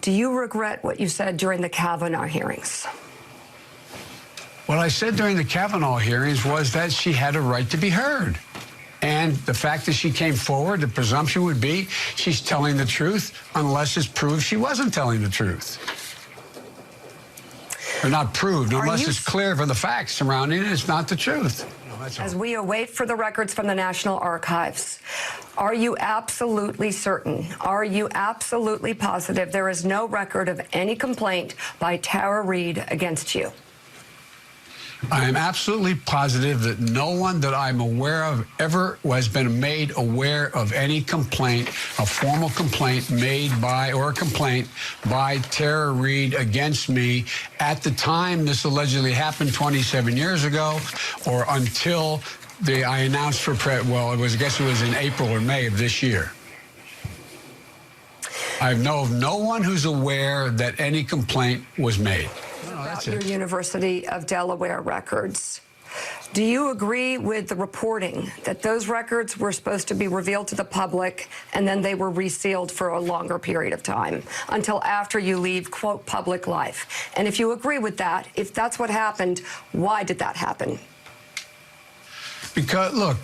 Do you regret what you said during the Kavanaugh hearings? What I said during the Kavanaugh hearings was that she had a right to be heard. And the fact that she came forward, the presumption would be she's telling the truth unless it's proved she wasn't telling the truth. Or not proved, unless it's clear from the facts surrounding it, it's not the truth. As we await for the records from the National Archives, are you absolutely certain, are you absolutely positive there is no record of any complaint by Tara Reade against you? I am absolutely positive that no one that I'm aware of ever has been made aware of any complaint, a formal complaint made by, or a complaint by Tara Reade against me at the time this allegedly happened 27 years ago, or until I announced for I guess it was in April or May of this year. I know of no one who's aware that any complaint was made. About your University of Delaware records. Do you agree with the reporting that those records were supposed to be revealed to the public and then they were resealed for a longer period of time until after you leave, quote, public life? And if you agree with that, if that's what happened, why did that happen? Because, look,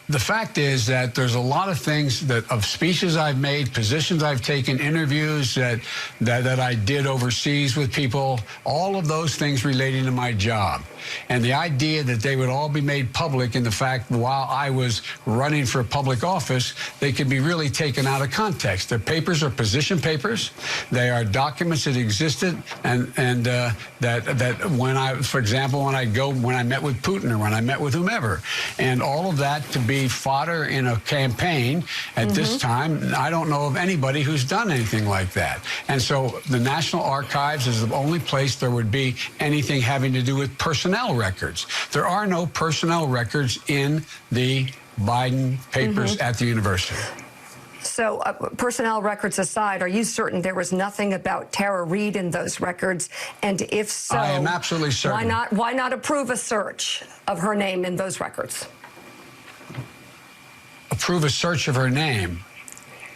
the fact is that there's a lot of things of speeches I've made, positions I've taken, interviews that I did overseas with people, all of those things relating to my job. And the idea that they would all be made public in the fact while I was running for public office, they could be really taken out of context. The papers are position papers. They are documents that existed and that when for example, when I met with Putin or when I met with whomever, and all of that to be fodder in a campaign at this time, I don't know of anybody who's done anything like that. And so the National Archives is the only place there would be anything having to do with personnel records. There are no personnel records in the Biden papers at the university. So personnel records aside, are you certain there was nothing about Tara Reade in those records? And if so, I am absolutely certain. Why not approve a search of her name in those records? Approve a search of her name?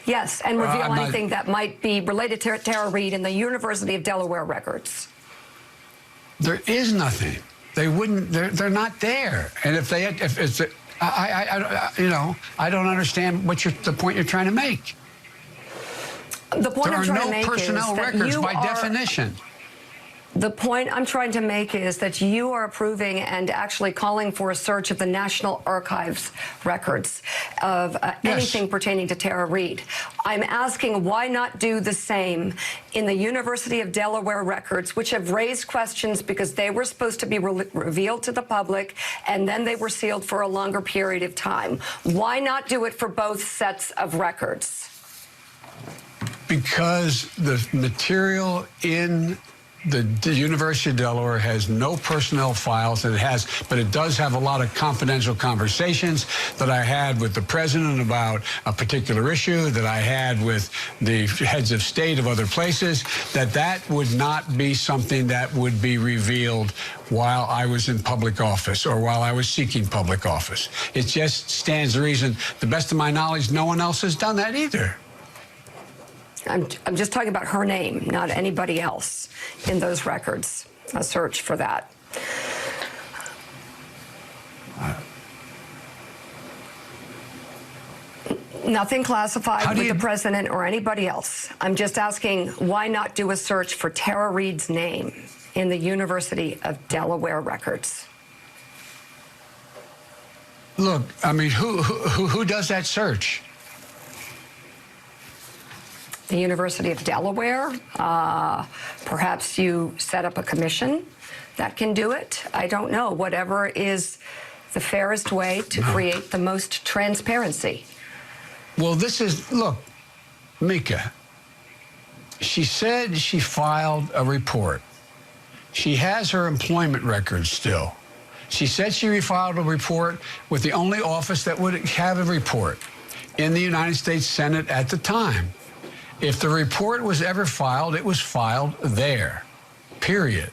Yes, and reveal anything that might be related to Tara Reade in the University of Delaware records. There is nothing. They wouldn't. They're not there. And if it's, I don't understand the point you're trying to make. The point I'm trying to make is that there are no personnel records by definition. The point I'm trying to make is that you are approving and actually calling for a search of the National Archives records of anything pertaining to Tara Reade. I'm asking why not do the same in the University of Delaware records, which have raised questions because they were supposed to be revealed to the public and then they were sealed for a longer period of time. Why not do it for both sets of records? Because the material in the University of Delaware has no personnel files, but it does have a lot of confidential conversations that I had with the president about a particular issue, that I had with the heads of state of other places, that would not be something that would be revealed while I was in public office or while I was seeking public office. It just stands to reason, to the best of my knowledge, no one else has done that either. I'm just talking about her name, not anybody else in those records. A search for that. Nothing classified with the president or anybody else. I'm just asking, why not do a search for Tara Reade's name in the University of Delaware records? Look, I mean, who does that search? The University of Delaware. Perhaps you set up a commission that can do it. I don't know. Whatever is the fairest way to create the most transparency. Well, look, Mika, she said she filed a report. She has her employment records still. She said she refiled a report with the only office that would have a report in the United States Senate at the time. If the report was ever filed, it was filed there, period.